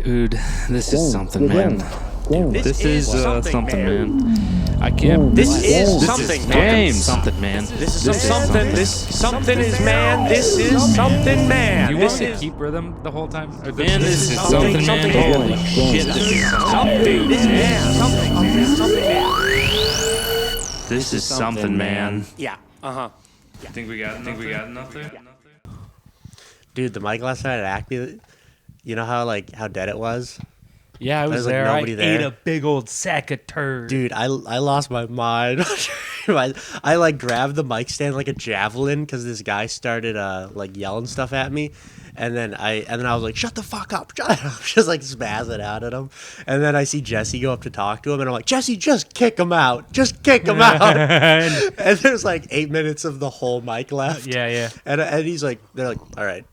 Dude, this is something, man. This is something, man. I can't. This is something, man. Something, man. This is something. This something is man. This is something, man. You want to keep rhythm the whole time? Or Man, this is something, man. Holy shit, this is something. This is something, man. Yeah. Think we got enough there? Dude, the mic last night at Acme, you know how dead it was? Yeah, I was There's, like, there. nobody I there. ate a big old sack of turd. Dude, I lost my mind. I grabbed the mic stand like a javelin because this guy started yelling stuff at me, and then I was like, shut the fuck up, shut up. Just like spazzing out at him, and then I see Jesse go up to talk to him, and I'm like, Jesse, just kick him out, and there's like 8 minutes of the whole mic left. Yeah. And he's like, they're like, all right.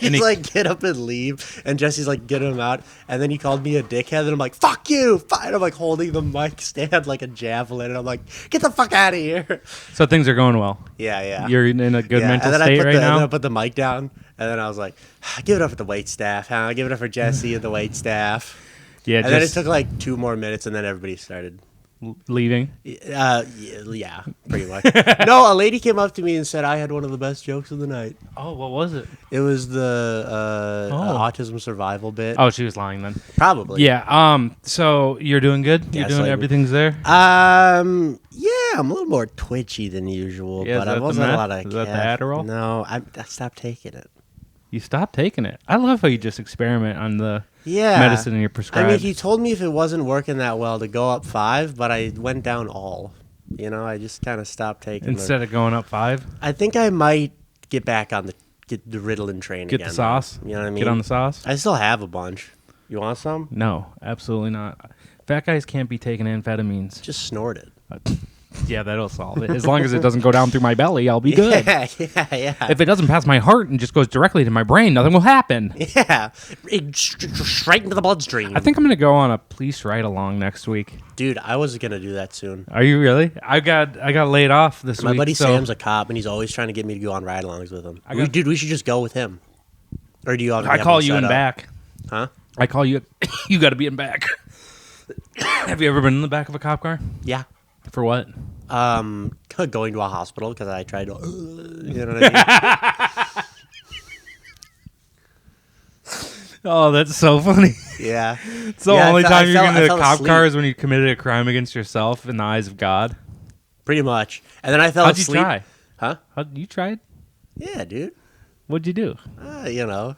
He's like, get up and leave. And Jesse's like, get him out. And then he called me a dickhead. And I'm like, fuck you. Fine. I'm like holding the mic stand like a javelin. And I'm like, get the fuck out of here. So things are going well. Yeah. You're in a good mental and then state right And then I now? put the mic down. And then I was like, give it up for the wait staff. Huh? Give it up for Jesse and the wait staff. Yeah, And then it took like 2 more minutes. And then everybody started. leaving. Yeah, pretty much. No, a lady came up to me and said I had one of the best jokes of the night. Oh, what was it? It was the autism survival bit. Oh, she was lying then. Probably. Yeah. So you're doing good? You're Yes, doing like- everything's there? Yeah, I'm a little more twitchy than usual, Yeah, is but that I the wasn't a meth? lot of Is that the Adderall? No, I stopped taking it. You stopped taking it. I love how you just experiment on the Yeah. medicine you're prescribed. I mean, he told me if it wasn't working that well to go up 5, but I went down all. You know, I just kind of stopped taking Instead of going up 5, I think I might get back on the Ritalin train get again. the sauce. You know what I mean? Get on the sauce. I still have a bunch. You want some? No, absolutely not. Fat guys can't be taking amphetamines. Just snort it. Yeah, that'll solve it. As long as it doesn't go down through my belly, I'll be good. Yeah. If it doesn't pass my heart and just goes directly to my brain, nothing will happen. Yeah. Straight into the bloodstream. I think I'm going to go on a police ride-along next week. Dude, I was going to do that soon. Are you really? I got laid off this My week. buddy so Sam's a cop, and he's always trying to get me to go on ride-alongs with him. got- Dude, we should just go with him. Or do you already I have call one you set in up? back. Huh? I call you. You got to be in back. Have you ever been in the back of a cop car? Yeah. For what? Going to a hospital because I tried to... you know what I mean? Oh, that's so funny. Yeah. It's the only I time you're fell- in a I fell cop asleep. car is when you committed a crime against yourself in the eyes of God. Pretty much. And then I fell How'd you asleep. try? Huh? You tried? Yeah, dude. What'd you do? You know,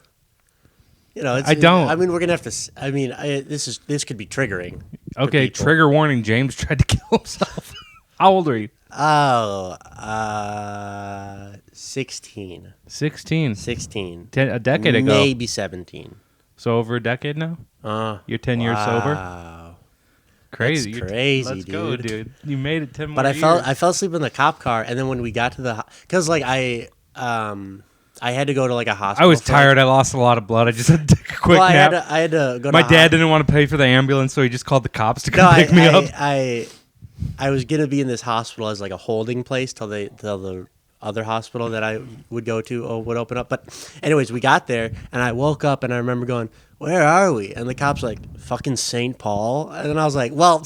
it's, I don't. I mean, we're gonna have to. This could be triggering. for Okay, people. trigger warning. James tried to kill himself. How old are you? Oh, 16. 16. 16. A decade ago. Maybe 17. So over a decade now? You're 10 years sober? Wow. Crazy. That's crazy, Let's go, dude. dude. You made it 10 more But years. I fell asleep in the cop car, and then when we got to the, because I had to go to like a hospital. I was for, like- tired. I lost a lot of blood. I just had to take a quick well, nap. I had to go. To My a dad didn't want to pay for the ambulance, so he just called the cops to come No, pick me up. I was gonna be in this hospital as like a holding place till the other hospital that I would go to would open up. But anyways, we got there and I woke up and I remember going, "Where are we?" And the cop's like, "Fucking St. Paul." And then I was like, "Well,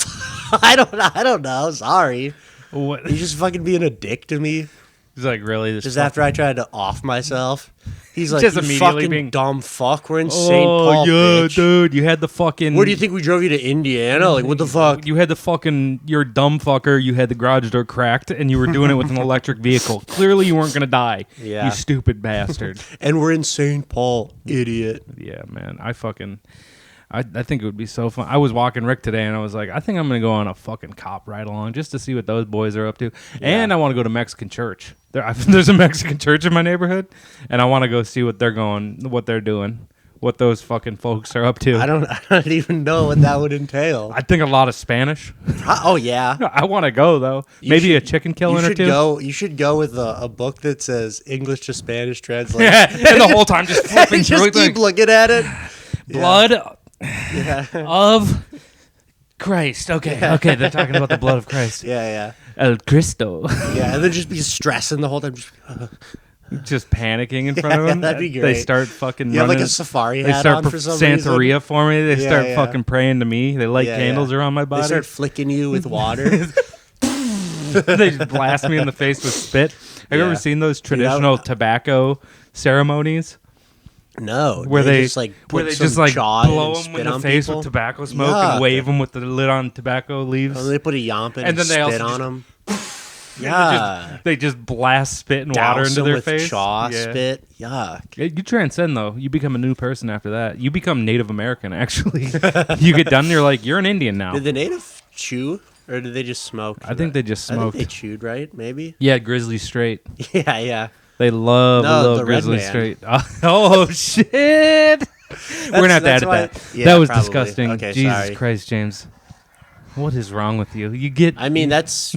I don't know. Sorry." What? He's just fucking being a dick to me. He's like, really? This Just fucking- after I tried to off myself, he's like, Just "You immediately fucking being- dumb fuck. We're in St. Paul, yeah, bitch. dude. You had the fucking... Where do you think we drove you to Indiana? Like, what the fuck?" You had the fucking... You're a dumb fucker. You had the garage door cracked, and you were doing it with an electric vehicle. Clearly, you weren't going to die. Yeah. You stupid bastard. And we're in St. Paul, idiot. Yeah, man. I think it would be so fun. I was walking Rick today, and I was like, I think I'm going to go on a fucking cop ride along just to see what those boys are up to. And I want to go to Mexican church. There's a Mexican church in my neighborhood, and I want to go see what they're doing, what those fucking folks are up to. I don't even know what that would entail. I think a lot of Spanish. Oh yeah, I want to go though. Maybe a chicken killing or two. You should go with a book that says English to Spanish translation. Yeah, and the whole time just flipping through Just it, keep like, looking at it. blood Yeah, of Christ. Okay, they're talking about the blood of Christ. yeah, El Cristo. yeah. And then just be stressing the whole time. Just, just panicking in front of them. That'd be They great. start fucking You have like running. a safari They hat start on for some Santeria reason. for me. They Yeah, start yeah. fucking praying to me. They light Yeah, candles yeah. around my body. They start flicking you with water. They just blast me in the face with spit. Have you Yeah. ever seen those Dude, traditional tobacco ceremonies No, where they just like where put they some just like chaw blow and them spit in the on face people? with tobacco smoke Yuck. and wave them with the lid on tobacco leaves? Oh, they put a yomp in And and then they spit also on just- them. They Yeah, just- They just blast spit and water douse into them their with face. chaw Yeah. spit. Yuck. You transcend though. You become a new person after that. You become Native American. Actually, you get done. You're like you're an Indian now. Did the native chew or did they just smoke? I think they just I think smoked. they chewed, right? Maybe. Yeah, Grizzly Straight. Yeah, yeah. They love No, the red Grizzly man. Straight. Oh shit! We're gonna have to that's edit why- that. yeah, that was probably. disgusting. Okay, Jesus sorry. Christ, James. What is wrong with you? You get. I mean, that's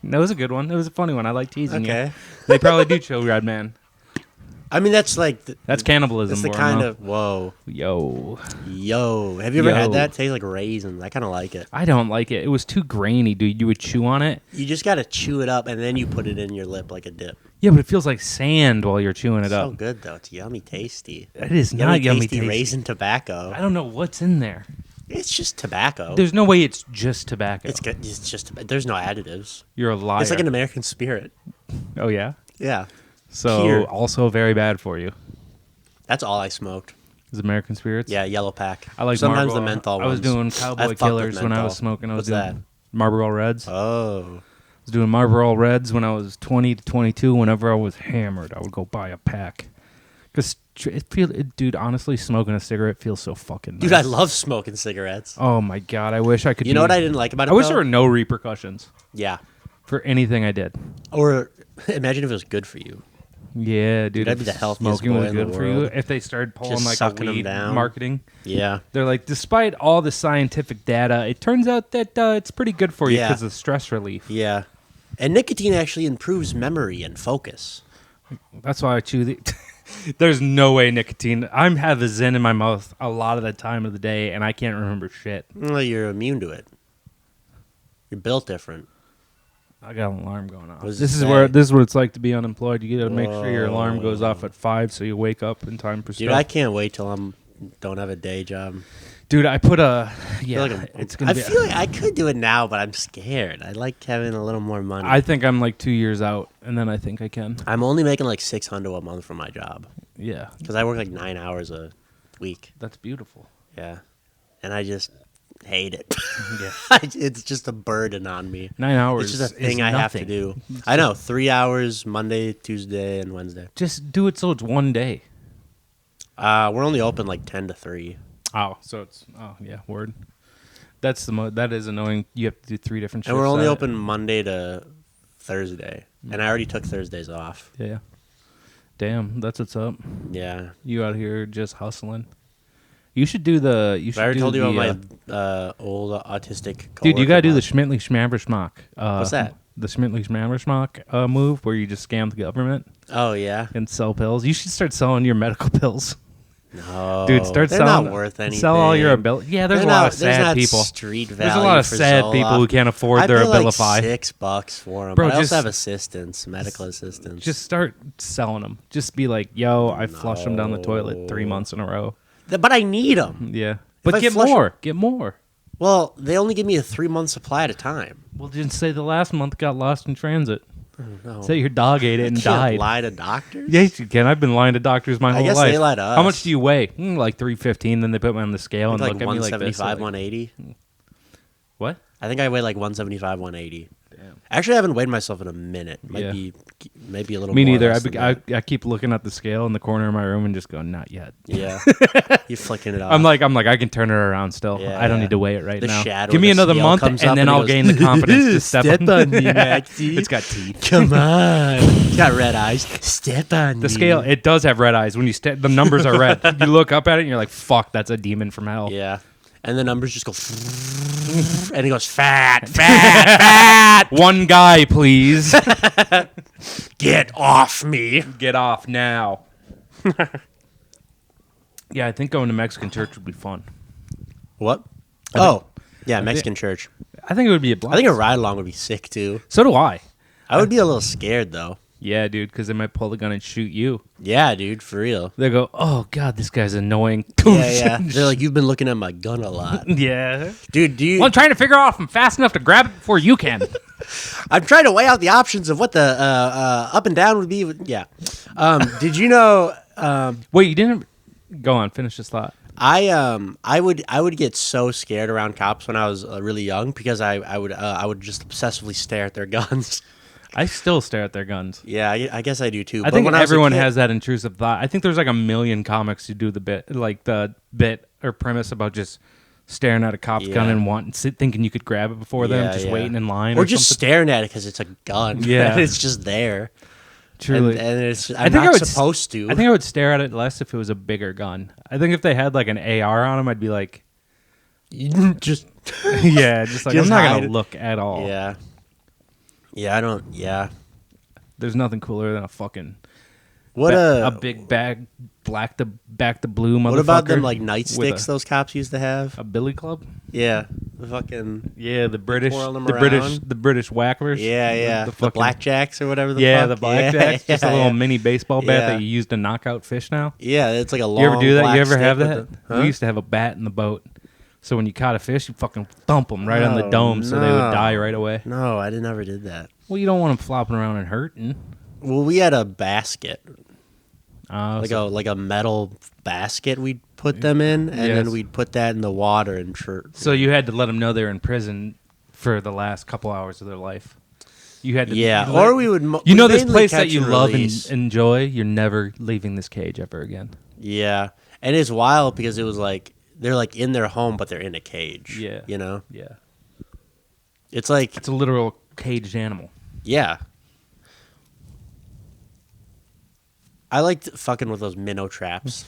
That was a good one. It was a funny one. I like teasing you. okay. They probably do chill Red Man. I mean, that's like That's cannibalism. that's the for 'em, kind huh? of whoa, Yo. yo. Have you ever Yo. had that? It tastes like raisins. I kind of like it. I don't like it. It was too grainy, dude. You would chew on it. You just gotta chew it up and then you put it in your lip like a dip. Yeah, but it feels like sand while you're chewing it So up. good though. It's yummy, tasty. It is not yummy tasty. raisin tobacco. I don't know what's in there. It's just tobacco. There's no way it's just tobacco. It's good. It's just there's no additives. You're a liar. It's like an American Spirit. Oh yeah. Yeah, So Here. also very bad for you. that's all I smoked. Is American Spirits? Yeah, yellow pack. I like sometimes Marlboro. the menthol. I was ones. doing I Cowboy fuck with Killers when I menthol. was smoking. I was What's doing that? Marlboro Reds. I Oh, was doing Marlboro Reds when I was 20 to 22. Whenever I was hammered, I would go buy a pack. Cause dude, honestly, smoking a cigarette feels so fucking nice. dude, I love smoking cigarettes. Oh my god, I wish I could. You know what I didn't like about it? I wish though? there were no repercussions Yeah, for anything I did. or imagine if it was good for you. Yeah, dude. That'd if be the healthiest smoking was boy in the good for you. world. If they started pulling Just like sucking a 'em weed down. marketing, Yeah, they're like, despite all the scientific data, it turns out that it's pretty good for you Yeah. because of stress relief. yeah. And nicotine actually improves memory and focus. That's why I chew the. There's no way nicotine. I have a Zen in my mouth a lot of the time of the day, and I can't remember shit. Well, you're immune to it. You're built different. I got an alarm going off. What does This it is say? where this is what it's like to be unemployed. You got to make sure your alarm goes Whoa. off at 5 so you wake up in time for Dude, stuff. I can't wait till don't have a day job. Dude, I put a I yeah. feel like It's gonna I be. feel like I could do it now, but I'm scared. I like having a little more money. I think I'm like 2 years out, and then I think I can. I'm only making like $600 a month for my job Yeah, because I work like 9 hours a week. that's beautiful. Yeah, and I just hate it. Yeah, It's just a burden on me. 9 hours. It's just a is thing I have to nothing. do. I know, 3 hours Monday, Tuesday, and Wednesday. Just do it so it's one day. We're only open like 10 to 3. Oh, so it's yeah, word. That's that is annoying. You have to do 3 different shifts. And we're only at it. open Monday to Thursday. And I already took Thursdays off. Yeah. Damn, that's what's up. Yeah. You out here just hustling. You should do the. You should I already do told you the, about my old autistic dude, you coworker gotta do the mod. Schmittly Schmabberschmock. What's that? The Schmittly Schmabberschmock move where you just scam the government Oh, yeah? and sell pills. You should start selling your medical pills. No. Dude, start they're selling. not worth anything. Sell all your ability. Yeah, there's They're a lot not- of there's sad not people. Street There's a value lot of for sad Zoloft. people who can't afford I their pay like Abilify. $6 for them. Bro, But I just- also have assistants, medical assistants. Just start selling them. Just be like, yo, I flush them down the toilet 3 months in a row. But I need them. Yeah. But I get flush 'em- more. Get more. Well, they only give me a 3-month supply at a time. Well, just say the last month got lost in transit. No. Say your dog ate it and Can't died. lie to doctors? Yes, you can. I've been lying to doctors my whole guess life. they lie to How us. much do you weigh? Like 315. Then they put me on the scale and like look at me like this. 175, like, 180. what? I think I weigh like 175, 180. Damn. Actually, I haven't weighed myself in a minute. Might Yeah. be maybe a little Me more or neither. less than that. I keep looking at the scale in the corner of my room and just go, not yet. Yeah. You flicking it off. I'm like, I can turn it around still. Yeah, I don't yeah. need to weigh it right The now. shadow Give of me the another scale month, comes and up then and it I'll goes, gain the confidence to step on me, Yeah. Maxie. It's got teeth. Come on. It's got red eyes. Step on The scale, it does have red eyes. When you the numbers are red. You look up at it and you're like, fuck, that's a demon from hell. Yeah. And the numbers just go, and it goes, fat, fat, fat. One guy, please. Get off me. Get off now. Yeah, I think going to Mexican church would be fun. What? Oh, yeah, Mexican church. I think it would be a blast. I think a ride along would be sick too. So do I. I would be a little scared though. Yeah, dude, because they might pull the gun and shoot you. Yeah, dude, for real. They go, oh, God, this guy's annoying. Yeah. They're like, you've been looking at my gun a lot. Yeah. Dude, Well, I'm trying to figure out if I'm fast enough to grab it before you can. I'm trying to weigh out the options of what the up and down would be. Yeah. Did you know... Wait, you didn't... Go on, finish this thought. I would get so scared around cops when I was really young because I would just obsessively stare at their guns. I still stare at their guns. Yeah, I guess I do too. I think everyone has that intrusive thought. I think there's like a million comics who do the bit or premise about just staring at a cop's gun and thinking you could grab it before them, just waiting in line, or just staring at it because it's a gun. Yeah, it's just there. Truly, and it's I'm not supposed to. I think I would stare at it less if it was a bigger gun. I think if they had like an AR on them, I'd be like, just just like I'm not gonna look at all. Yeah, I don't. Yeah, there's nothing cooler than a fucking a big bag back to blue motherfucker. What about them like nightsticks those cops used to have? A billy club? Yeah, the fucking the British the British whackers. Yeah, the blackjacks or whatever. The fuck. The blackjacks, just a little mini baseball bat that you use to knock out fish now. Yeah, it's like a long. You ever do that? You ever have that? Huh? We used to have a bat in the boat. So when you caught a fish, you fucking thump them right on the dome so they would die right away. No, I never did that. Well, you don't want them flopping around and hurting. Well, we had a basket, like a metal basket. We'd put them in, and then we'd put that in the water and. So you had to let them know they were in prison for the last couple hours of their life. You had to. Yeah, or we would. This place that you love and enjoy. You're never leaving this cage ever again. Yeah, and it's wild because it was like. They're like in their home, but they're in a cage. Yeah. You know? Yeah. It's like... It's a literal caged animal. Yeah. I liked fucking with those minnow traps.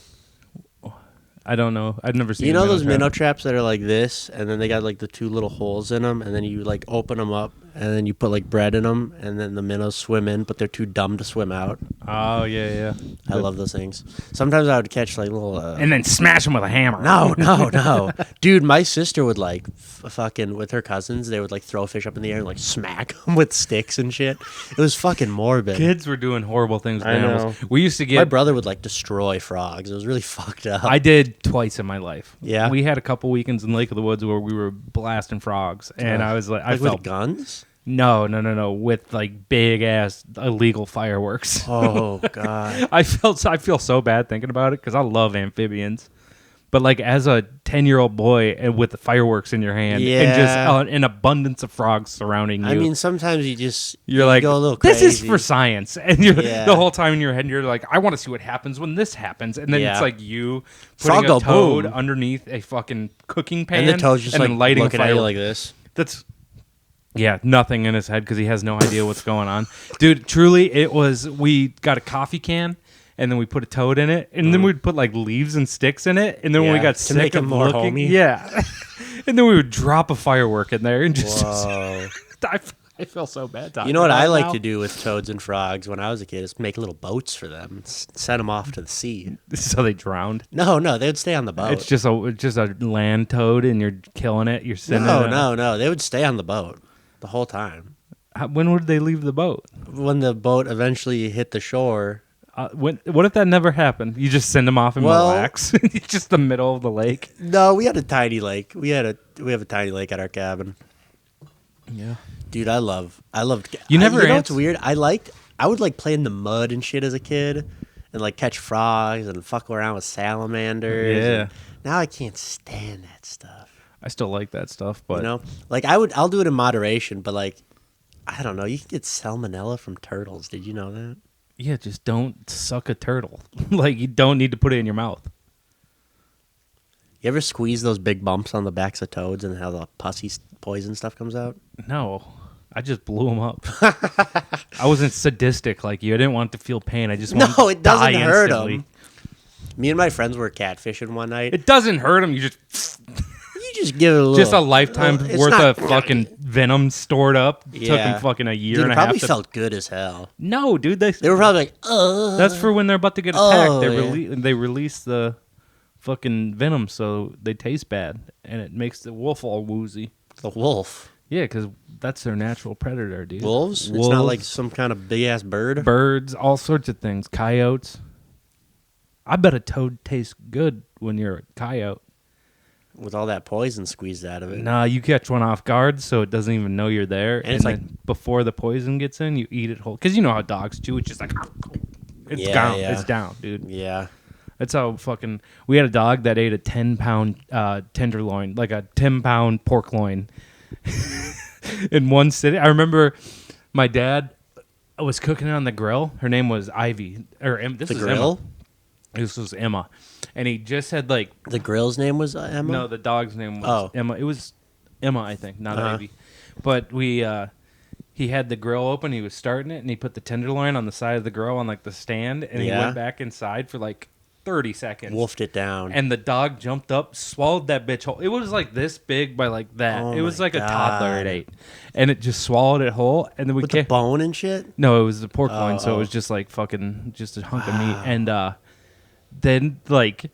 I don't know. I've never seen. You know those minnow traps that are like this, and then they got like the two little holes in them, and then you like open them up, and then you put like bread in them, and then the minnows swim in, but they're too dumb to swim out. Oh yeah. I love those things. Sometimes I would catch like little and then smash them with a hammer. No, dude. My sister would like fucking with her cousins. They would like throw a fish up in the air and like smack them with sticks and shit. It was fucking morbid. Kids were doing horrible things with I animals. know. We used to get. My brother would like destroy frogs. It was really fucked up. I did twice in my life. Yeah, we had a couple weekends in Lake of the Woods where we were blasting frogs, and I was like, I felt with guns. No, with like big ass illegal fireworks. Oh god, I feel so bad thinking about it because I love amphibians, but like as a 10-year-old boy and with the fireworks in your hand and just an abundance of frogs surrounding you. I mean, sometimes you're like, go a little crazy. This is for science, and you're the whole time in your head you're like, I want to see what happens when this happens, and then it's like you putting a toad underneath a fucking cooking pan, and the toad's just and like then lighting looking a fire at you like this. That's. Yeah, nothing in his head because he has no idea what's going on. Dude, truly, it was, we got a coffee can, and then we put a toad in it, and then we'd put like leaves and sticks in it, and then when we got sick make of him more looking, homey. Yeah, and then we would drop a firework in there and just, Whoa. I feel so bad. You know what I like to do with toads and frogs when I was a kid is make little boats for them, and send them off to the sea. So they drowned. No, they would stay on the boat. It's just a land toad, and you're killing it. You're sending it. No, they would stay on the boat the whole time. When would they leave the boat? When the boat eventually hit the shore. What if that never happened? You just send them off and relax. It's just the middle of the lake. No, we had a tiny lake. We have a tiny lake at our cabin. Yeah, dude, I loved. You never. You know what's weird? I would like play in the mud and shit as a kid, and like catch frogs and fuck around with salamanders. Yeah. Now I can't stand that stuff. I still like that stuff, but you know, like I'll do it in moderation, but like, I don't know. You can get salmonella from turtles. Did you know that? Yeah, just don't suck a turtle. Like, you don't need to put it in your mouth. You ever squeeze those big bumps on the backs of toads and how the pussy poison stuff comes out? No, I just blew them up. I wasn't sadistic like you. I didn't want to feel pain. I just wanted it to doesn't die hurt instantly. them. Me and my friends were catfishing one night. It doesn't hurt them. You just give it a little. Just a lifetime worth of fucking venom stored up. Yeah. Took them fucking a year Dude, and a it half. probably felt good as hell. No, dude, they were probably like, ugh. That's for when they're about to get attacked. Oh, They release the fucking venom, so they taste bad, and it makes the wolf all woozy. The wolf. Yeah, because that's their natural predator, dude. Wolves? It's not like some kind of big ass bird. Birds, all sorts of things. Coyotes. I bet a toad tastes good when you're a coyote. With all that poison squeezed out of it. Nah, you catch one off guard, so it doesn't even know you're there. And it's like before the poison gets in, you eat it whole. Because you know how dogs chew. It's just like it's down. Yeah. It's down, dude. Yeah. That's how fucking. We had a dog that ate a 10-pound tenderloin, like a 10-pound pork loin, in one sitting. I remember my dad was cooking it on the grill. Her name was Ivy, this The was grill? Emma. This was Emma, and he just had like The grill's name was Emma? no, the dog's name was Emma. It was Emma, I think, not Ivy. But he had the grill open. He was starting it, and he put the tenderloin on the side of the grill on like the stand, and he went back inside for like 30 seconds. Wolfed it down. And the dog jumped up, swallowed that bitch whole. It was like this big by like that. Oh it was my like God. a toddler at 8. And it just swallowed it whole. And then we With the bone and shit? No, it was the pork loin, so it was just like fucking just a hunk of meat. And then like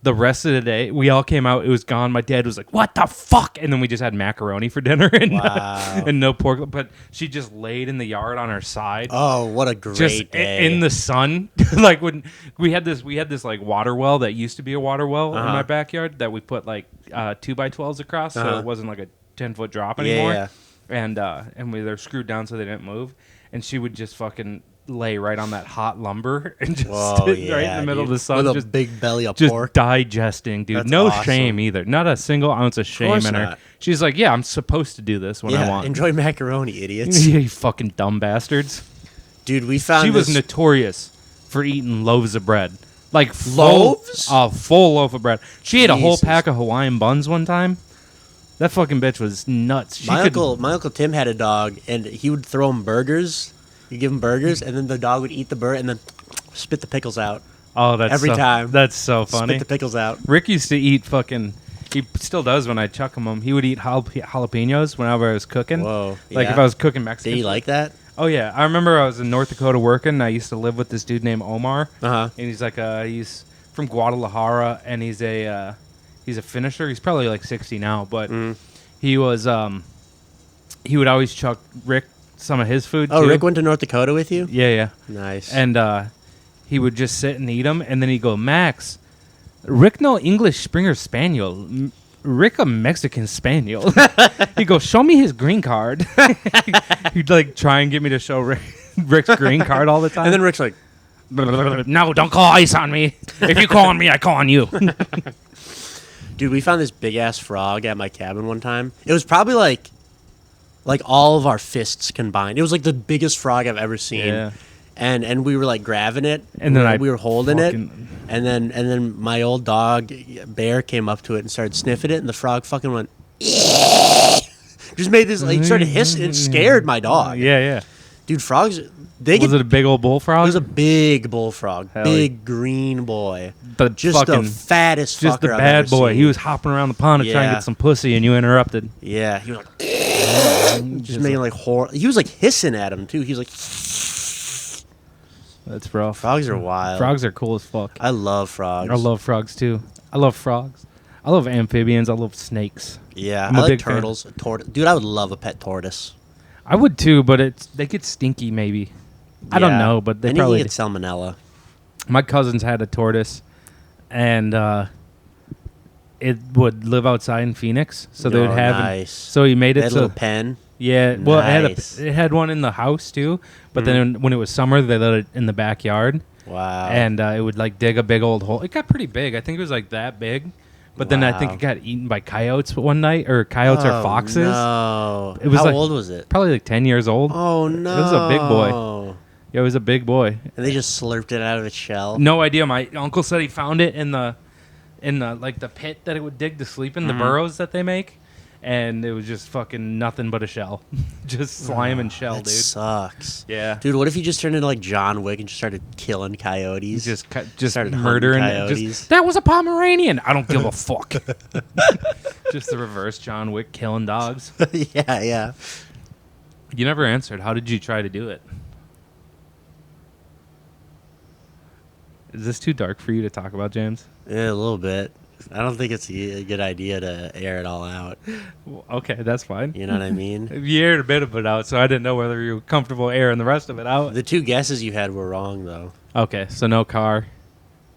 the rest of the day, we all came out. It was gone. My dad was like, "What the fuck?" And then we just had macaroni for dinner and and no pork. But she just laid in the yard on her side. Oh, what a great Just day. in the sun. Like when we had this like water well that used to be a water well in my backyard that we put like 2x12s across, so it wasn't like a 10-foot drop anymore. Yeah. And they're screwed down so they didn't move. And she would just fucking lay right on that hot lumber and just sit right in the middle of the sun, with just a big belly of just pork. digesting, dude. That's No awesome. shame either. Not a single ounce of shame course in her. not. She's like, yeah, I'm supposed to do this when I want. Enjoy macaroni, idiots. You fucking dumb bastards. Dude, we found She was this- notorious for eating loaves of bread. Like Loaves? A full loaf of bread. She ate a whole Jesus. pack of Hawaiian buns one time. That fucking bitch was nuts. my uncle Tim had a dog, and he would throw him burgers. He'd give him burgers, and then the dog would eat the burger and then spit the pickles out. Oh, that's every time. That's so funny. Spit the pickles out. Rick used to eat fucking. He still does when I chuck him. He would eat jalapenos whenever I was cooking. Whoa, Like yeah. if I was cooking Mexican. Did he like that? Oh yeah, I remember I was in North Dakota working. And I used to live with this dude named Omar. Uh-huh. And he's like he's from Guadalajara, and he's a finisher. He's probably like 60 now, but he was he would always chuck Rick some of his food. Oh, too. Rick went to North Dakota with you? Yeah. Nice. And he would just sit and eat them, and then he'd go, Max, Rick no English Springer Spaniel. Rick a Mexican Spaniel. He'd go, show me his green card. He'd like try and get me to show Rick's green card all the time. And then Rick's like, no, don't call ice on me. If you call on me, I call on you. dude, we found this big ass frog at my cabin one time. It was probably like all of our fists combined. It was like the biggest frog I've ever seen. Yeah. And we were like grabbing it, And then we were holding fucking- it, and then my old dog Bear came up to it and started sniffing it, and the frog fucking went, just made this like started hissing. It scared my dog. Yeah. Dude, frogs they Was get. it a big old bullfrog? It was a big bullfrog, Hell big green boy, the just fucking, the fattest fucker just the I've bad ever boy. seen. He was hopping around the pond to try and Yeah. get some pussy, and you interrupted. Yeah, he was like, just making like horror. He was like hissing at him too. He was like, That's rough. frogs are wild. Frogs are cool as fuck. I love frogs. I love frogs too. I love frogs. I love amphibians. I love snakes. Yeah, I'm I a like big fan. turtles. Dude, I would love a pet tortoise. I would too, but they get stinky maybe. I don't Yeah. know, but they And you probably. can get salmonella. My cousins had a tortoise, and it would live outside in Phoenix, so they would Oh, have. nice. So he made They it had a so. little pen. Yeah, well, Nice. it had one in the house too, but then when it was summer, they let it in the backyard, Wow. and it would like dig a big old hole. It got pretty big. I think it was like that big, but then I think Wow. it got eaten by coyotes one night, or coyotes or Oh, foxes. No. It was How like- old was it? Probably like 10 years old. Oh no. was a big boy. Yeah, it was a big boy. And they just slurped it out of its shell. No idea. My uncle said he found it in the like the pit that it would dig to sleep in, the burrows that they make, and it was just fucking nothing but a shell, just slime and shell, That dude. sucks. Yeah, Dude, what if you just turned into like John Wick and just started killing coyotes? he's just Started hunting murdering. coyotes. That was a Pomeranian. I don't give a fuck. Just the reverse John Wick killing dogs. yeah. You never answered. How did you try to do it? Is this too dark for you to talk about, James? Yeah, a little bit. I don't think it's a good idea to air it all out. Okay, that's fine. You know what I mean? You aired a bit of it out, so I didn't know whether you were comfortable airing the rest of it out. The 2 guesses you had were wrong, though. Okay, so no car,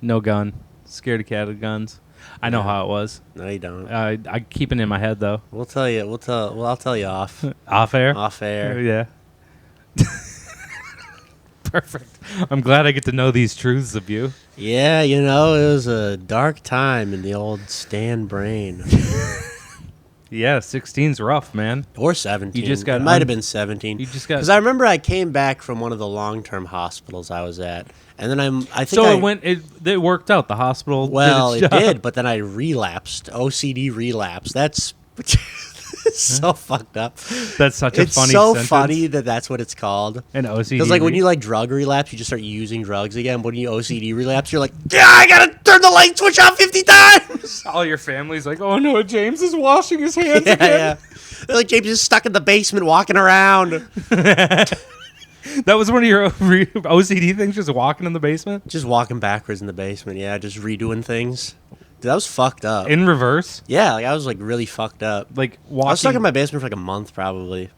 no gun. Scared of cat of guns. I know how it was. No, you don't. I keep it in my head though. We'll tell you. Well, I'll tell you off. Off air. Off air. Yeah. Perfect. I'm glad I get to know these truths of you. Yeah, it was a dark time in the old Stan brain. Yeah, 16's rough, man. Or 17. You just got It might have been 17. You just got. Because I remember I came back from one of the long-term hospitals I was at, and then I think So it worked out. The hospital. Well, did its it job. did, but then I relapsed. OCD relapse. That's so fucked up. That's such a It's funny so sentence. funny that that's what it's called. An OCD. Because when you drug relapse, you just start using drugs again. But when you OCD relapse, you're like, yeah, I gotta turn the light switch on 50 times. all your family's like, oh no, James is washing his hands Yeah, again. yeah. They're like, James is stuck in the basement walking around. That was one of your OCD things, just walking in the basement Just walking backwards in the basement. Yeah, just redoing things. Dude, that was fucked up. in reverse, Yeah, I was really fucked up. like I was stuck walking. in my basement for a month probably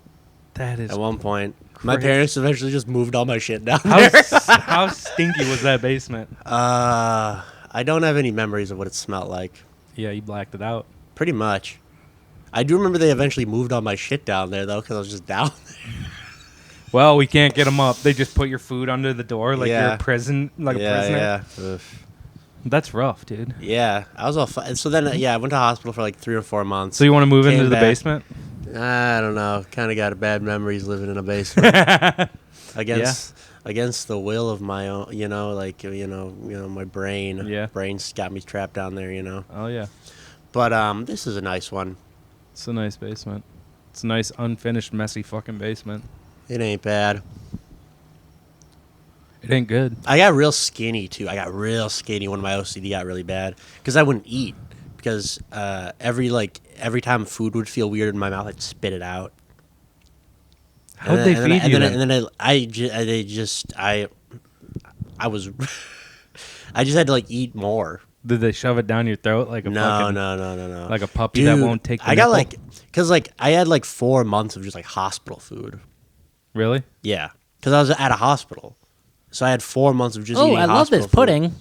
That is at one point. My crazy. parents eventually just moved all my shit down there. how stinky was that basement? I don't have any memories of what it smelled like. Yeah, you blacked it out. Pretty much. I do remember they eventually moved all my shit down there though, because I was just down there. Well, we can't get them up. They just put your food under the door like you're Yeah. a prisoner. Yeah. Ugh. That's rough, dude. Yeah, I was all. So then, I went to hospital for 3 or 4 months. So you want to move Came into the back. basement? I don't know. Kind of got bad memories living in a basement against the will of my own. My brain. Yeah. Brain's got me trapped down there. Oh yeah, But this is a nice one. it's a nice basement. It's a nice, unfinished, messy fucking basement. It ain't bad. It ain't good. I got real skinny too. I got real skinny when my OCD got really bad because I wouldn't eat because every time food would feel weird in my mouth, I'd spit it out. How'd they feed you? I just had to eat more. Did they shove it down your throat like a No, fucking, like a puppy Dude, that won't take the I got nipple? because I had 4 months of just hospital food. Really? Yeah, because I was at a hospital, so I had 4 months of just. Oh, eating I love this hospital food. pudding.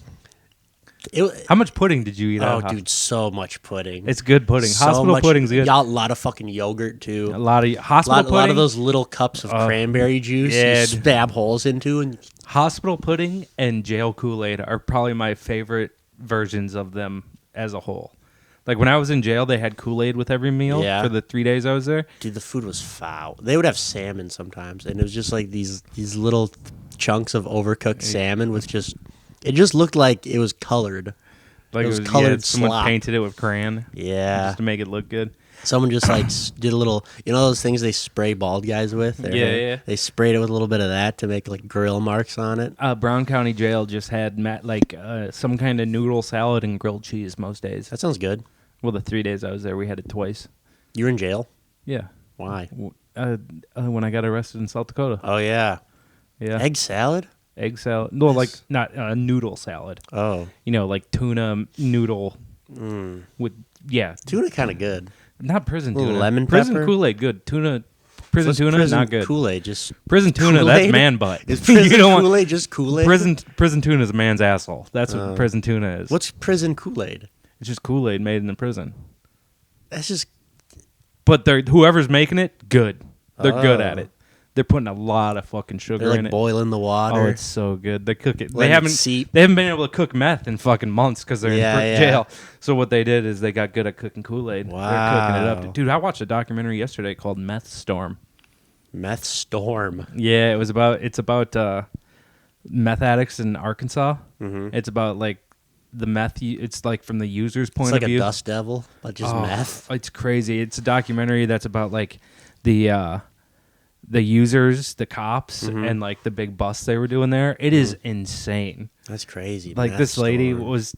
It, How much pudding did you eat? oh, out of dude, so much pudding. it's good pudding. So Hospital much- pudding's good. Yeah, a lot of fucking yogurt too. A lot of hospital A lot pudding. of those little cups of cranberry juice yeah, you stab holes into, and Hospital pudding and jail Kool-Aid are probably my favorite versions of them as a whole. Like when I was in jail, they had Kool-Aid with every meal Yeah. for the 3 days I was there. dude, the food was foul. They would have salmon sometimes, and it was just these little chunks of overcooked salmon with it just looked like it was colored. Like It was yeah, colored someone slop. painted it with crayon Yeah, just to make it look good. someone just did a little, those things they spray bald guys with. Their Yeah, hair? yeah. They sprayed it with a little bit of that to make grill marks on it. Brown County Jail just had some kind of noodle salad and grilled cheese most days. That sounds good. Well, the 3 days I was there, we had it twice. You were in jail? Yeah. Why? When I got arrested in South Dakota. Oh yeah, Yeah. egg salad. Egg salad. No, not noodle salad. Oh, Like tuna noodle with tuna kind of good. not prison Little tuna. lemon prison pepper? Kool-Aid good. Prison What's tuna prison not good. Kool-Aid just Prison tuna that's Kool-Aid? man butt. Is prison You don't want- Kool-Aid just Kool-Aid? prison tuna is a man's asshole. That's what prison tuna is. What's prison Kool-Aid? It's just Kool-Aid made in the prison. That's just But whoever's making it, good. They're good at Oh. it. They're putting a lot of fucking sugar they're in it. boiling the water. Oh, it's so good. They cook it. Let They it haven't. seep. They haven't been able to cook meth in fucking months because they're Yeah, in yeah. jail. So what they did is they got good at cooking Kool-Aid. They're cooking it Wow. up, dude. I watched a documentary yesterday called Meth Storm. Meth Storm. Yeah, it's about meth addicts in Arkansas. Mm-hmm. It's about the meth. It's from the user's point It's like of a view. dust devil, but just Oh, meth. It's crazy. It's a documentary that's about the users, the cops, Mm-hmm. and the big busts they were doing there. It is insane. That's crazy. Like Meth this lady Storm. was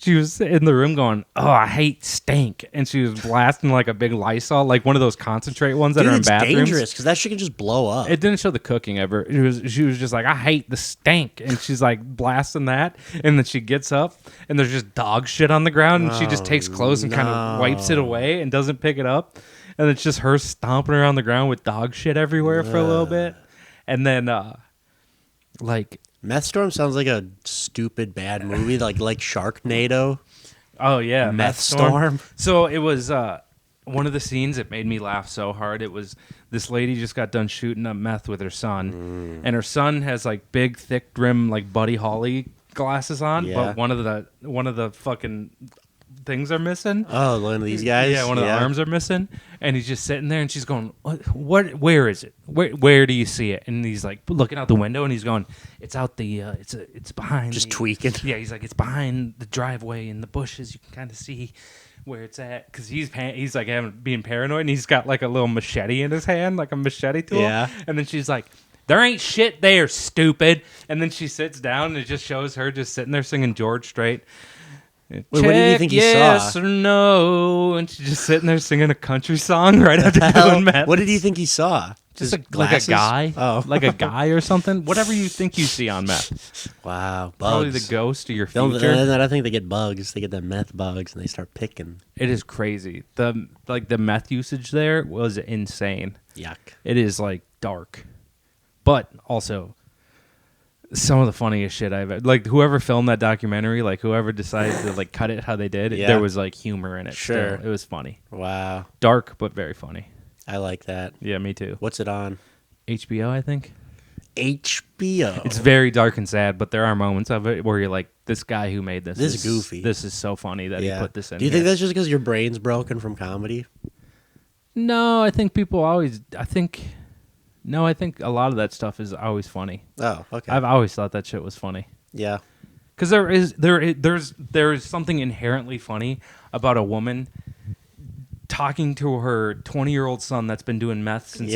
she was in the room going, "Oh, I hate stank," and she was blasting like a big Lysol, like one of those concentrate ones that Dude, are in it's bathrooms. dangerous because that shit can just blow up. It didn't show the cooking ever. She was just like, "I hate the stank," and she's like blasting that, and then she gets up and there's just dog shit on the ground, and she just takes clothes and kind of wipes it away and doesn't pick it up, and it's just her stomping around the ground with dog shit everywhere for a little bit, and then like. Meth Storm sounds like a stupid bad movie, like Sharknado. Oh yeah, Meth Storm. So it was one of the scenes that made me laugh so hard. It was this lady just got done shooting up meth with her son, and her son has like big, thick rim, like Buddy Holly glasses on, but one of the fucking things are missing. Oh, one of these guys. Yeah, one of the arms are missing, and he's just sitting there, and she's going, "What? Where is it? Where do you see it?" And he's like looking out the window, and he's going, "It's out the, it's behind." Just tweaking. Yeah, he's like, "It's behind the driveway in the bushes. You can kind of see where it's at," because he's like being paranoid, and he's got like a little machete in his hand, like a machete tool. Yeah. And then she's like, "There ain't shit there, stupid." And then she sits down, and it just shows her just sitting there singing George Strait. Wait, what did you think he yes saw? or no, and she's just sitting there singing a country song right after doing meth. What did you think he saw? Just like a glasses? guy, Oh. like a guy or something. Whatever you think you see on meth, Wow, bugs. probably the ghost of your Don't- future. and I think they get bugs. They get the meth bugs, and they start picking. It is crazy. The meth usage there was insane. Yuck. It is like dark, but also some of the funniest shit I've like. Whoever filmed that documentary, like whoever decided to like cut it how they did, Yeah. there was like humor in it. Sure. Still. It was funny, Wow, dark but very funny. I like that. Yeah, me too. What's it on? HBO, I think. HBO. It's very dark and sad, but there are moments of it where you're like, this guy who made this, This is goofy. This is so funny that he put this in. Do you think here. that's just because your brain's broken from comedy? No, I think people always. I think a lot of that stuff is always funny. Oh, okay. I've always thought that shit was funny Yeah. because there is something inherently funny about a woman talking to her 20-year-old son that's been doing meth since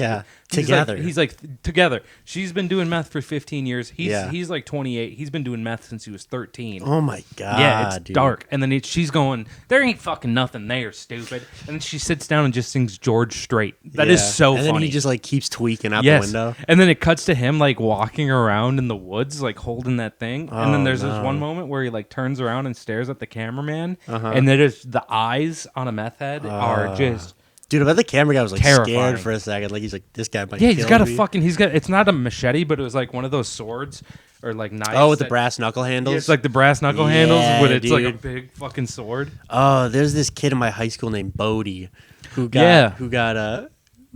together. He's like together. She's been doing meth for 15 years. Yeah. He's like 28. He's been doing meth since he was 13. Oh my god. Yeah, it's dude. dark. And then she's going, "There ain't fucking nothing there, stupid." And then she sits down and just sings George Strait. That is so and funny. then he just like keeps tweaking out Yes. the window. And then it cuts to him like walking around in the woods, like holding that thing. And then Oh, there's this no. one moment where he like turns around and stares at the cameraman, Uh-huh. and then it's the eyes on a meth head are just Dude, I bet the camera guy was like Terrifying. scared for a second. Like he's like, this guy might yeah. He's kill got me. a fucking. He's got. It's not a machete, but it was like one of those swords or like knives. Oh, with the that- brass knuckle handles. Yeah, it's like the brass knuckle handles, but it's like a dude. big fucking sword. Oh, there's this kid in my high school named Bodie, who got Yeah.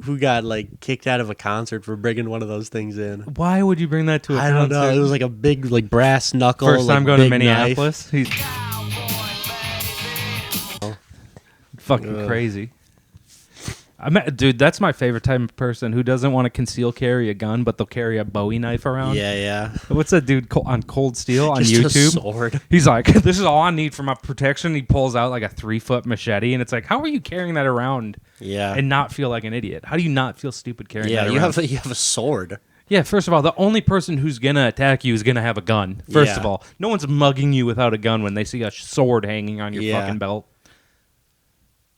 who got like kicked out of a concert for bringing one of those things in. Why would you bring that to a I don't know. concert? It was like a big like brass knuckle. First like, time going to big knife. Minneapolis. He's fucking crazy. Dude, that's my favorite type of person who doesn't want to conceal carry a gun, but they'll carry a Bowie knife around. Yeah. What's that dude on Cold Steel on Just a YouTube? sword. He's like, "This is all I need for my protection." He pulls out like a 3-foot machete, and it's like, how are you carrying that around Yeah. and not feel like an idiot? How do you not feel stupid carrying Yeah, that you around? have a sword. Yeah, first of all, the only person who's going to attack you is going to have a gun. First Yeah. of all, no one's mugging you without a gun when they see a sword hanging on your Yeah. fucking belt.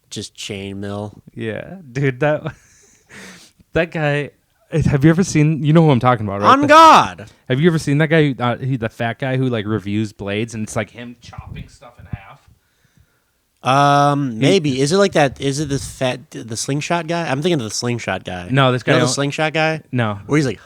Just chainmail. Yeah, dude, that guy. Have you ever seen? You know who I'm talking about, right? On God. Have you ever seen that guy? The fat guy who like reviews blades, and it's like him chopping stuff in half. Maybe. Is it like that? Is it the slingshot guy? I'm thinking of the slingshot guy. No, this guy You know the don't- slingshot guy? No, Where he's like,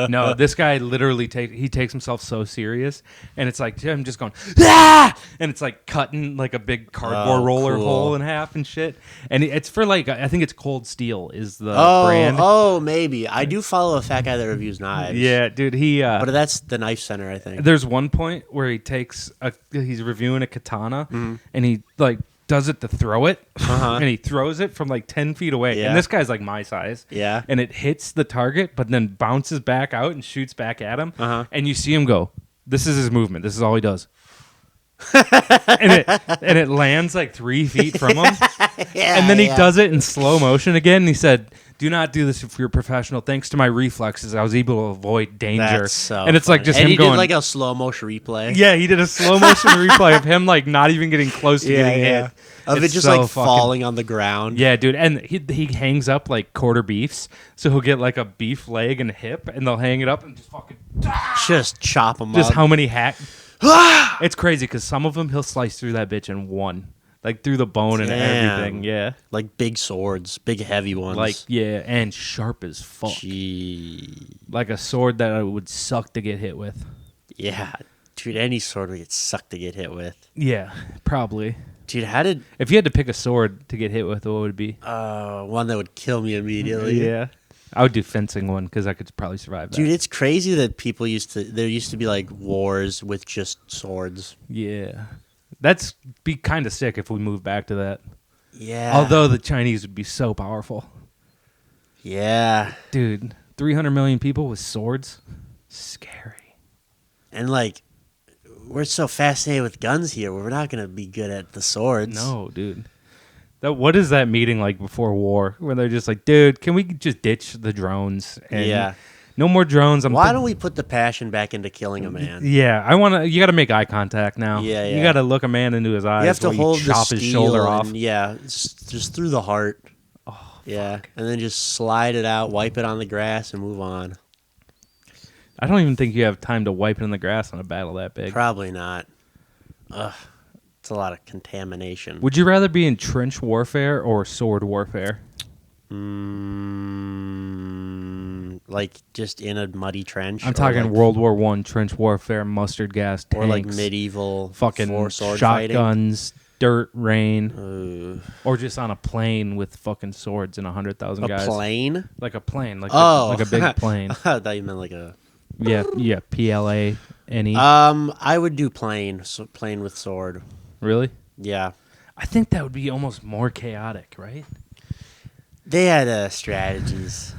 no, this guy literally takes himself so serious, and it's like him just going ah, and it's like cutting like a big cardboard roller cool. hole in half and shit. And it's for like I think it's Cold Steel is the oh, brand. oh, maybe. I do follow a fat guy that reviews knives. Yeah, dude, he. But that's the Knife Center, I think. There's one point where he's reviewing a katana, and he like does it to throw it, and he throws it from like 10 feet away. Yeah. And this guy's like my size. Yeah. And it hits the target, but then bounces back out and shoots back at him. Uh-huh. And you see him go. This is his movement. This is all he does. and it lands like 3 feet from him. Yeah, And then he yeah. does it in slow motion again. And he said, Do not do this if you're a professional. Thanks to my reflexes, I was able to avoid danger. That's so and it's like funny. just and him he going. did like a slow motion replay. Yeah, he did a slow motion replay of him like not even getting close to getting hit. Of It's it just so like fucking- falling on the ground. Yeah, dude, and he hangs up like quarter beefs, so he'll get like a beef leg and hip, and they'll hang it up and just fucking Just chop him just up. how many hack. It's crazy because some of them he'll slice through that bitch in one, like through the bone and Damn. everything. Yeah, Like big swords, big heavy ones. like yeah, and sharp as fuck, Gee. like a sword that I would suck to get hit with. Yeah. Dude, any sword would get sucked to get hit with. Yeah, probably. Dude, how did If you had to pick a sword to get hit with, what would it be? one that would kill me immediately? Yeah, I would do fencing one because I could probably survive that. Dude, it's crazy that there used to be like wars with just swords. Yeah, that's be kind of sick if we move back to that. Yeah. Although the Chinese would be so powerful, Yeah. dude. 300 million people with swords, scary. And like we're so fascinated with guns here. We're not going to be good at the swords. No, dude. What is that meeting like before war where they're just like, dude, can we just ditch the drones? And Yeah. no more drones. Why don't we put the passion back into killing a man? Yeah, you got to make eye contact now. Yeah, You yeah. got to look a man into his eyes. You have to while hold the chop steel his shoulder off. and, yeah, just through the heart. Oh, yeah, and then just slide it out, wipe it on the grass, and move on. I don't even think you have time to wipe it in the grass on a battle that big. Probably not. Ugh, it's a lot of contamination. Would you rather be in trench warfare or sword warfare? Like just in a muddy trench. I'm or talking like, World War I trench warfare, mustard gas, tanks, or like medieval fucking sword shotguns, dirt, rain, fighting. or just on a plane with fucking swords and 100,000 A guys. plane? Like a plane, like Oh, like a big plane. I thought you meant like a. Yeah, PLANE. I would do plane. So plane with sword. Really? Yeah. I think that would be almost more chaotic, right? They had strategies.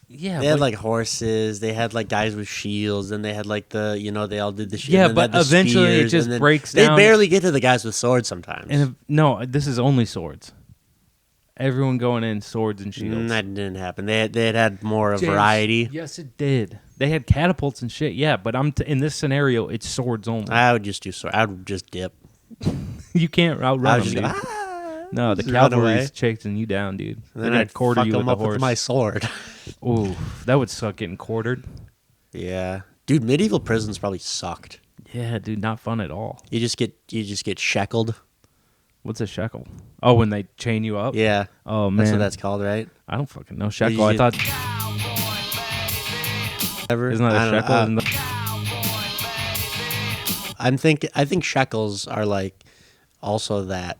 Yeah. They had like horses. They had like guys with shields, and they had like the they all did the shield. Yeah, and then but they had the eventually it spears, just and then breaks they down. barely get to the guys with swords sometimes. and no, this is only swords. Everyone going in swords and shields. That didn't happen. They had more James, variety. Yes, it did. They had catapults and shit. Yeah, but in this scenario, it's swords only. I would just do sword. I would just dip. You can't I outrun would them, just dude. go, No, the just run away. cavalry's chasing you down, dude. And They're then gonna I'd quarter fuck you them with a up horse. with my sword. Ooh, that would suck getting quartered. Yeah, dude, medieval prisons probably sucked. Yeah, dude, not fun at all. You just get shackled. What's a shekel? Oh, when they chain you up? Yeah. Oh, man. That's what that's called, right? I don't fucking know. Shekel. you I get- thought, Ever? isn't that I a don't shekel? know. I think shekels are like also that.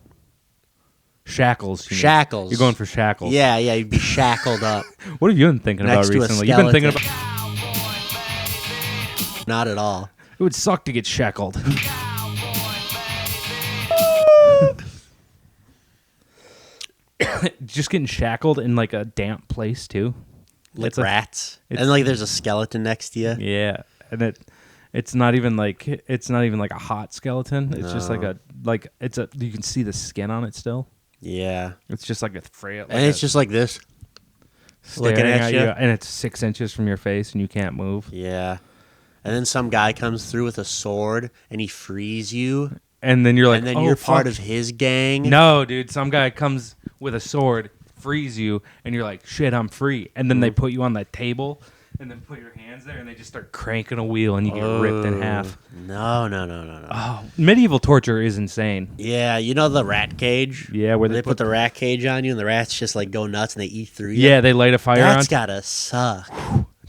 Shackles. You mean. Shackles. You're going for shackles. Yeah, you'd be shackled up. What have you been thinking Next about to a recently? You've been thinking skeleton. about. Not at all. It would suck to get shackled. Just getting shackled in like a damp place too. Like It's a- rats. it's- And like there's a skeleton next to you. Yeah, and it's not even like a hot skeleton. It's just No. you can see the skin on it still. Yeah. It's just like a frail. And it's just like this. looking staring at you. and it's 6 inches from your face, and you can't move. Yeah. And then some guy comes through with a sword and he frees you. And then you're like, and then oh, you're part fuck. of his gang. No, dude. Some guy comes with a sword, frees you, and you're like, shit, I'm free. And then they put you on that table, and then put your hands there, and they just start cranking a wheel, and you get ripped in half. No. Oh, medieval torture is insane. Yeah, you know the rat cage? Yeah, where They put the rat cage on you and the rats just like go nuts and they eat through you. Yeah, they light a fire That's on. gotta suck.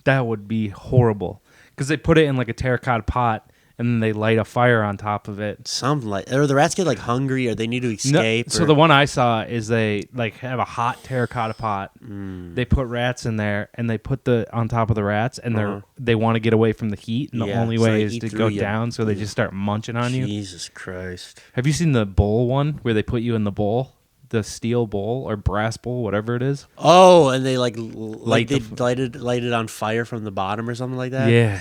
That would be horrible. Because they put it in like a terracotta pot, and then they light a fire on top of it. Something like, or the rats get like hungry or they need to escape. So or- the one I saw is they like have a hot terracotta pot. They put rats in there, and they put on top of the rats, and they want to get away from the heat, and the Yeah, only so way they is eat to through go you. down. So they just start munching on you. Jesus Christ. Have you seen the bowl one where they put you in the bowl, the steel bowl or brass bowl, whatever it is? Oh, and they like Light they the light it on fire from the bottom or something like that? Yeah.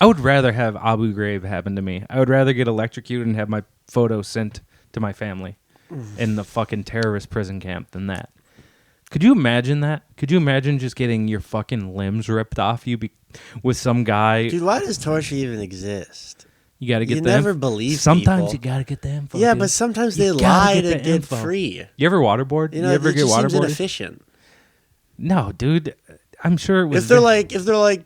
I would rather have Abu Ghraib happen to me. I would rather get electrocuted and have my photo sent to my family in the fucking terrorist prison camp than that. Could you imagine that? Could you imagine just getting your fucking limbs ripped off you with some guy? Dude, why does torture even exist? You got to get You the never believe Sometimes people. you got to get the info. Yeah, dude. but sometimes You they gotta lie get to the get info. free. You ever waterboard? You know, you ever it get just seems waterboarded? inefficient. No, dude. I'm sure it was. If they're like,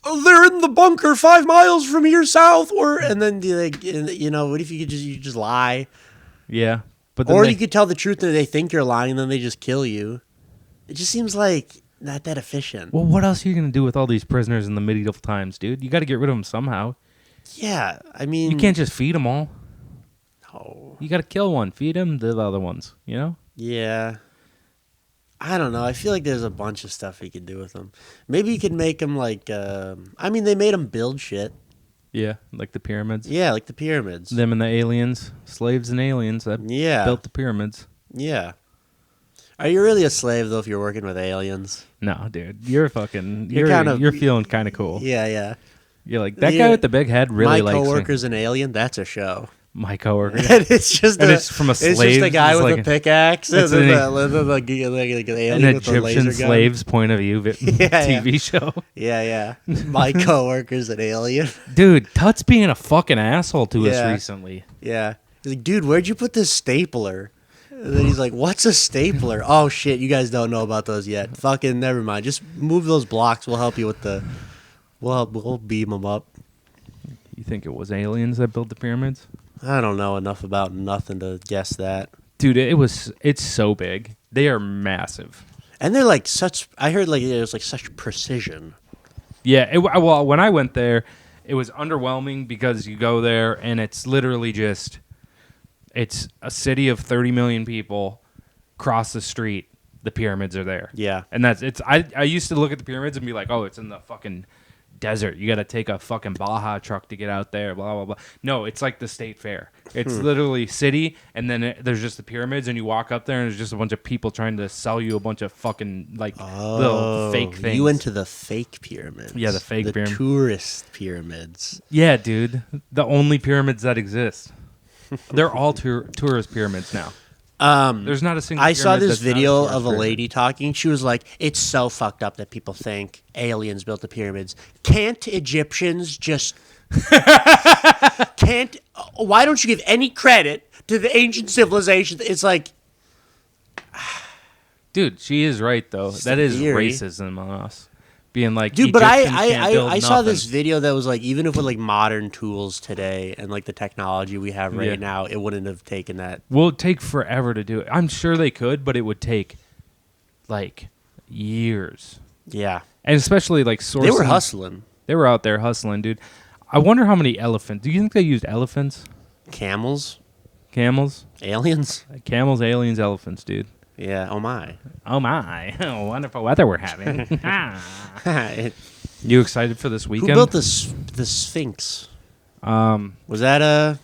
oh, they're in the bunker 5 miles from here south, and then what if you just lie, yeah, but then or you could tell the truth and they think you're lying, and then they just kill you. It just seems like not that efficient. Well, what else are you gonna do with all these prisoners in the medieval times, dude? You got to get rid of them somehow. Yeah, I mean, You can't just feed them all. No. You got to kill one, feed them the other ones. You know? Yeah. I don't know. I feel like there's a bunch of stuff you could do with them. Maybe you could make them like. They made them build shit. Yeah, like the pyramids. Yeah, like the pyramids. Them and the aliens, slaves and aliens that built the pyramids. Yeah. Are you really a slave though if you're working with aliens? No, dude, you're fucking. You're You're feeling kind of cool. Yeah, yeah. You're like that guy with the big head. Really My likes Coworkers an alien. That's a show. My Coworker. And it's just it's from a slave. It's just a guy with like a pickaxe and it's then an alien with a laser Egyptian gun. slave's point of view TV show. Yeah. My Coworker's an alien. Dude, Tut's being a fucking asshole to us Yeah. recently. Yeah. He's like, dude, where'd you put this stapler? And then he's like, what's a stapler? Oh, shit, you guys don't know about those yet. Fucking never mind. Just move those blocks. We'll help you with the... We'll beam them up. You think it was aliens that built the pyramids? I don't know enough about nothing to guess that. Dude, it's so big. They are massive. And they're like such... I heard like there's like such precision. Yeah, well, when I went there, it was underwhelming because you go there and it's literally just... It's a city of 30 million people. Cross the street, the pyramids are there. Yeah. And I used to look at the pyramids and be like, oh, it's in the fucking desert. You got to take a fucking Baja truck to get out there, blah, blah, blah. No, it's like the state fair. It's literally city, and then there's just the pyramids, and you walk up there, and there's just a bunch of people trying to sell you a bunch of fucking, little fake things. You went to the fake pyramids. Yeah, the fake pyramid. The tourist pyramids. Yeah, dude. The only pyramids that exist. They're all tourist pyramids now. There's not a single. I saw pyramid this that's not a video tourist of a pyramid. lady talking. She was like, "It's so fucked up that people think aliens built the pyramids. Can't Egyptians just can't? Why don't you give any credit to the ancient civilizations?" It's like, Dude, she is right though. That is theory. racism on us. Being like, dude, but Egyptians can't build I saw this nothing. video that was like, even if with like modern tools today and like the technology we have right Yeah. now, it wouldn't have taken that. Well, it'd take forever to do it. I'm sure they could, but it would take like years. Yeah, And especially like sourcing. they were hustling. They were out there hustling, dude. I wonder how many elephants. Do you think they used elephants? Camels, Camels? aliens. Camels, aliens, elephants, dude. Yeah. Oh my. Oh my. Wonderful weather we're having. You excited for this Who weekend? built the Sphinx? Was that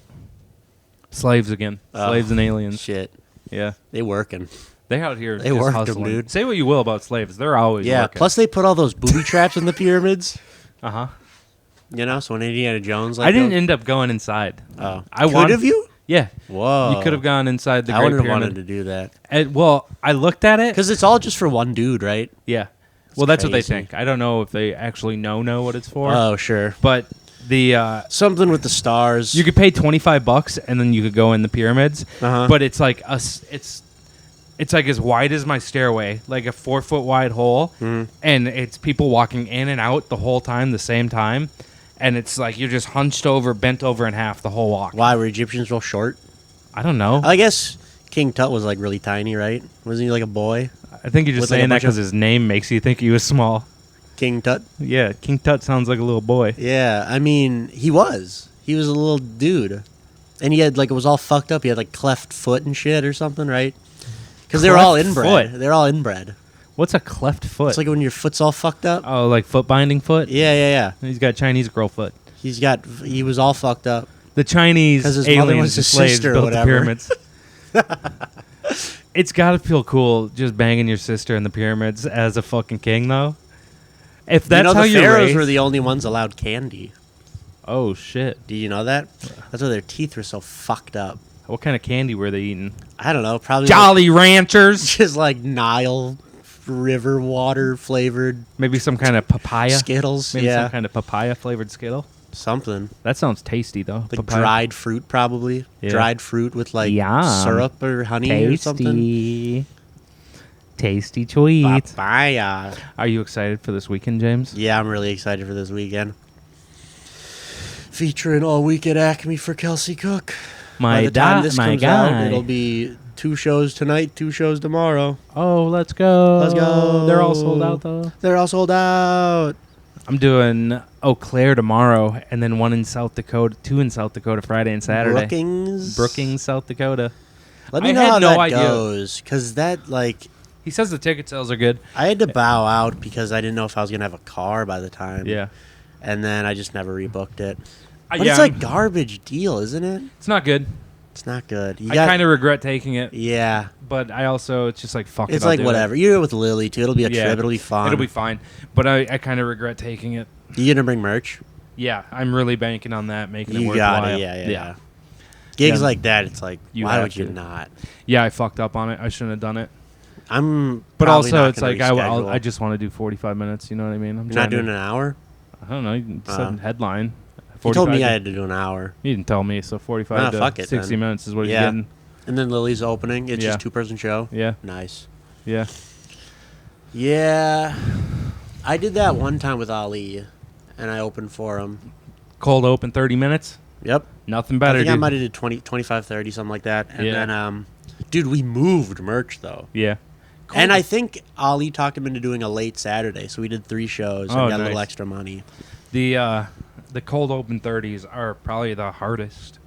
Slaves again. Slaves and aliens. shit? Yeah. They working. They out here They just worked 'em, hustling. dude. Say what you will about slaves. They're always Yeah. working. Plus, they put all those booby traps in the pyramids. Uh-huh. You know, so when Indiana Jones, I didn't end up going inside. Oh, I could wanted- have you? Yeah. Whoa. You could have gone inside the I Great wouldn't have Pyramid. wanted to do that Well, I looked at it. because it's all just for one dude, right? Yeah. Well, that's what they crazy. think. I don't know if they actually know what it's for. Oh, sure. But the Something with the stars. you could pay $25 and then you could go in the pyramids. Uh-huh. But it's like it's like as wide as my stairway, like a 4-foot wide hole, and it's people walking in and out the whole time, the same time, and it's like you're just hunched over, bent over in half the whole walk. Why were Egyptians real short? I don't know. I guess King Tut was like really tiny, right? Wasn't he like a boy? I think you're just with, like, a saying that bunch of- because his name makes you think he was small. King Tut. Yeah, King Tut sounds like a little boy. Yeah, I mean, he was. He was a little dude, and he had like it was all fucked up. He had like cleft foot and shit or something, right? Because they were all Cleft inbred. foot? They're all inbred. What's a cleft foot? It's like when your foot's all fucked up. oh, like foot binding foot? Yeah. He's got Chinese girl foot. He was all fucked up. The Chinese 'Cause his mother aliens, was the his slaves, sister or built the whatever. pyramids. It's got to feel cool just banging your sister in the pyramids as a fucking king, though. If that's you know, how the you're pharaohs raised, were the only ones allowed candy. oh shit! Do you know that? That's why their teeth were so fucked up. What kind of candy were they eating? I don't know. Probably Jolly Ranchers. just like Nile river water flavored Maybe some kind of papaya. Skittles. Maybe yeah, some kind of papaya flavored Skittle. something That sounds tasty though. like Papaya. dried fruit, probably Yeah. dried fruit with like Yum. syrup or honey or something. Tasty tweet. Papaya. Are you excited for this weekend, James? Yeah, I'm really excited for this weekend. Featuring all week at Acme for Kelsey Cook. By the time this comes out, it'll be 2 shows tonight, 2 shows tomorrow. Oh, let's go. Let's go. They're all sold out though. They're all sold out. I'm doing Eau Claire tomorrow, and then 1 in South Dakota, 2 in South Dakota Friday and Saturday. Brookings, South Dakota. Let me I know had how no that idea. goes, because that, like, He says the ticket sales are good. I had to bow out because I didn't know if I was going to have a car by the time. Yeah. And then I just never rebooked it. But yeah, it's like garbage deal, isn't it? it's not good. It's not good. I kind of regret taking it, Yeah. but I also, it's just like, fuck it. It's I'll like do whatever. it. You're here with Lily, too. It'll be a Yeah. trip. It'll be fun. It'll be fine. But I kind of regret taking it. You going to bring merch? Yeah, I'm really banking on that, making it You worthwhile. got it. Yeah. Gigs Yeah. like that, it's like, You why have would you to. not? Yeah, I fucked up on it. I shouldn't have done it. I'm But probably also, not it's gonna like reschedule. I just want to do 45 minutes. You know what I mean? I'm You're trying not doing to, an hour? I don't know. You said headline. You told me 45. I had to do an hour. You didn't tell me. So 45 Ah, to fuck it, 60 then. minutes is what Yeah. you're getting. And then Lily's opening. It's Yeah. just 2-person show. Yeah, Nice. yeah. Yeah. I did that one time with Ali, and I opened for him. Cold open 30 minutes. Yep. Nothing better, I think I dude. might have did 20, 25, 30, something like that. And Yeah. then, dude, we moved merch, though. Yeah. And I think Ali talked him into doing a late Saturday, so we did 3 shows and Oh, got a little nice. extra money. The cold open 30s are probably the hardest.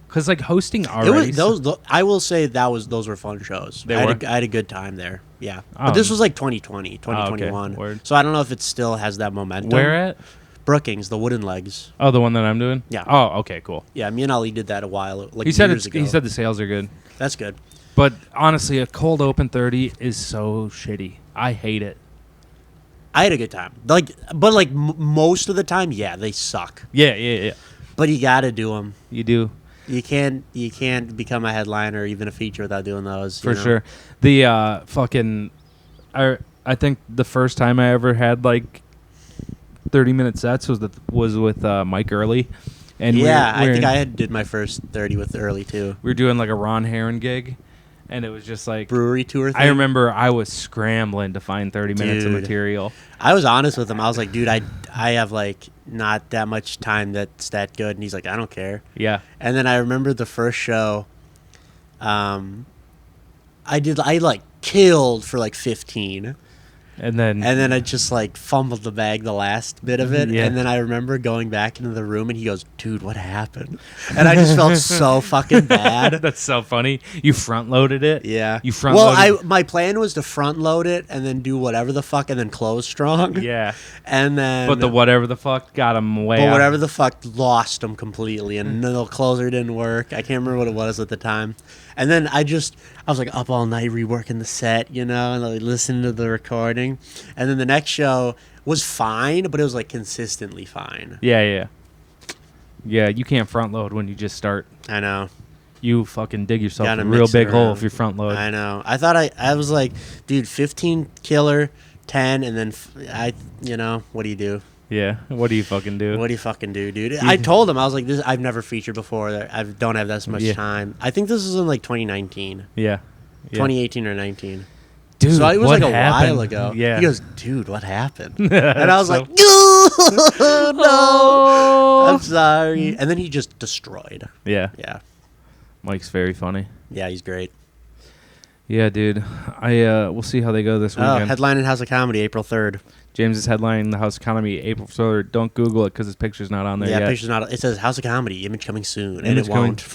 Cause like hosting It already. was I will say those were fun shows. They I were? had a good time there. Yeah. Oh. But this was like 2020, Oh, okay. 2021. Word. So I don't know if it still has that momentum. Where at? Brookings, the Wooden Legs. Oh, the one that I'm doing. Yeah. Oh, okay, cool. Yeah, me and Ali did that a while, like He said years ago. he said the sales are good, That's good. but honestly, a cold open 30 is so shitty. I hate it. I had a good time. But most of the time, yeah, they suck. Yeah. But you got to do them. You do. You can't become a headliner or even a feature without doing those. For sure. The I think the first time I ever had like 30-minute sets was with Mike Early, and Yeah, I think I I did my first 30 with Early too. we were doing like a Ron Heron gig, and it was just like Brewery tour thing. I remember I was scrambling to find 30 minutes of Dude. material. I was honest with him. I was like, dude, I have like not that much time that's that good, and he's like, I don't care. Yeah, And then I remember the first show, I like killed for like 15. and then And then I just like fumbled the bag the last bit of it. Yeah. And then I remember going back into the room and he goes, dude, what happened? And I just felt so fucking bad. that's so funny. You front loaded it. Yeah. You front Well, loaded. my plan was to front load it and then do whatever the fuck and then close strong. Yeah, And then but the whatever the fuck got him way. but out. whatever the fuck lost them completely, and the closer didn't work. I can't remember what it was at the time. And then I was like up all night reworking the set, and like listening to the recording. And then the next show was fine, but it was like consistently fine. Yeah. You can't front load when you just start. I know. You fucking dig yourself Gotta a real mix it big hole around. if you front load. I know. I thought I was like, dude, 15 killer, 10, and then what do you do? Yeah. What do you fucking do? What do you fucking do, dude? I told him, I was like, this. I've never featured before. I don't have this much Yeah. time. I think this was in like 2019, Yeah. 2018 or 19. Dude, So it was what like a happened? while ago. Yeah. He goes, dude, what happened? And I was So- like, no, I'm sorry. And then he just destroyed. Yeah. Yeah. Mike's very funny. Yeah, he's great. Yeah, dude. We'll see how they go this Oh, weekend. headline in House of Comedy, April 3rd. James is headlining the House Economy April 3rd. Don't Google it because his picture's not on there Yeah, yet. picture's not. It says House of Comedy, image coming soon, and Image it coming- won't.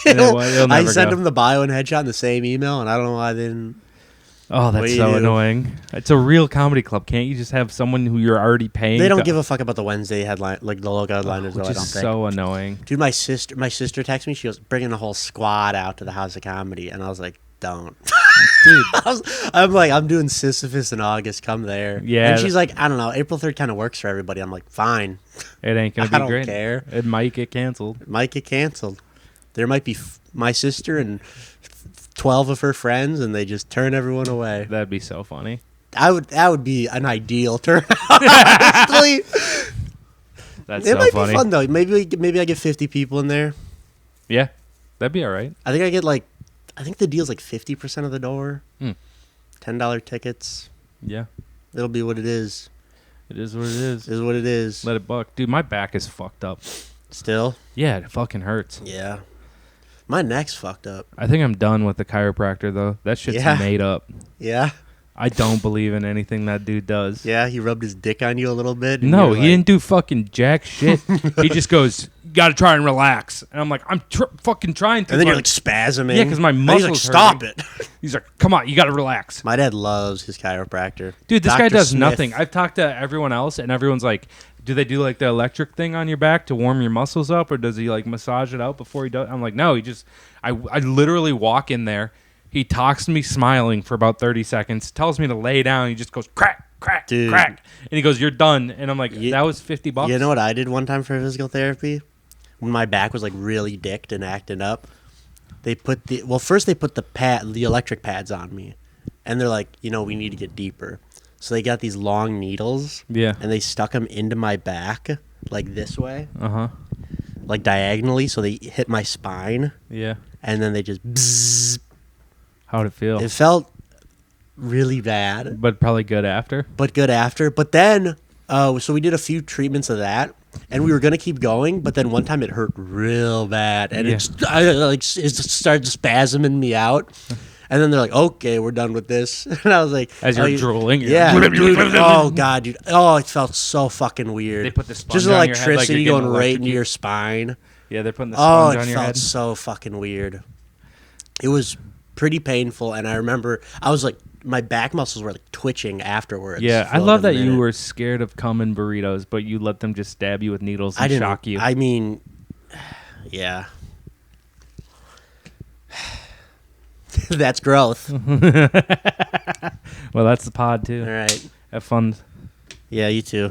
And it won't- it'll I never sent go. him the bio and headshot in the same email, and I don't know why they didn't. Oh, What that's do you so do? annoying. It's a real comedy club. Can't you just have someone who you're already paying? They don't to- give a fuck about the Wednesday headline, like the local headliners. though, which I don't is think. so annoying. Dude, my sister texted me. She goes, bringing the whole squad out to the House of Comedy, and I was like, don't. Dude, I'm like, I'm doing Sisyphus in August. Come there. Yeah. And she's like, I don't know. April 3rd kind of works for everybody. I'm like, fine. it ain't going to be I don't great. care. It might get canceled. It might get canceled. There might be my sister and 12 of her friends, and they just turn everyone away. That'd be so funny. That would be an ideal turnout. Honestly, That's it so might funny. be fun though. Maybe I get 50 people in there. Yeah, that'd be all right. I think I think the deal's like 50% of the door. $10 tickets. Yeah, It'll be what it is. it is what it is. Is what it is. Let it buck, dude. My back is fucked up. Still. Yeah, it fucking hurts. Yeah. My neck's fucked up. I think I'm done with the chiropractor though. That shit's Yeah. made up. Yeah. I don't believe in anything that dude does. Yeah. He rubbed his dick on you a little bit. and No, you're he didn't do fucking jack shit. He just goes, "You got to try and relax." And I'm like, "I'm fucking trying to." And then you're but- like spasming. Yeah, 'cause my And he's like, muscles stop hurting. it. He's like, "Come on, you got to relax." My dad loves his chiropractor. Dude, this guy Dr. does Smith. nothing. I've talked to everyone else, and everyone's like, "Do they do like the electric thing on your back to warm your muscles up, or does he like massage it out before he does?" I'm like, "No, he just." I literally walk in there. He talks to me smiling for about 30 seconds, tells me to lay down. He just goes crack, crack, Dude. crack, and he goes, "You're done." And I'm like, Ye- "That was $50." You know what I did one time for physical therapy? When my back was like really dicked and acting up, first they put the electric pads on me, and they're like, we need to get deeper. So they got these long needles, Yeah. and they stuck them into my back like this way, Uh-huh. like diagonally, so they hit my spine, Yeah. and then they just bzzz. How'd it feel? It felt really bad, But probably good after. but good after. But then, so we did a few treatments of that, and we were gonna keep going. But then one time it hurt real bad, and Yeah. it started spasming me out. And then they're like, "Okay, we're done with this." And I was like, As you're "Oh, drooling, you're yeah, like, dude, oh god, dude, oh, it felt so fucking weird. They put the sponge just on your head like electricity you're going getting right into electrocuted. your spine. Yeah, they're putting the Oh, sponge it on your felt head. so fucking weird. It was pretty painful, and I remember I was like, my back muscles were like twitching afterwards. Yeah, for, I like, love a that you minute. were scared of coming burritos, but you let them just stab you with needles and I didn't shock you. I mean, yeah. That's growth. Well, that's the pod too. All right. Have fun. Yeah, you too.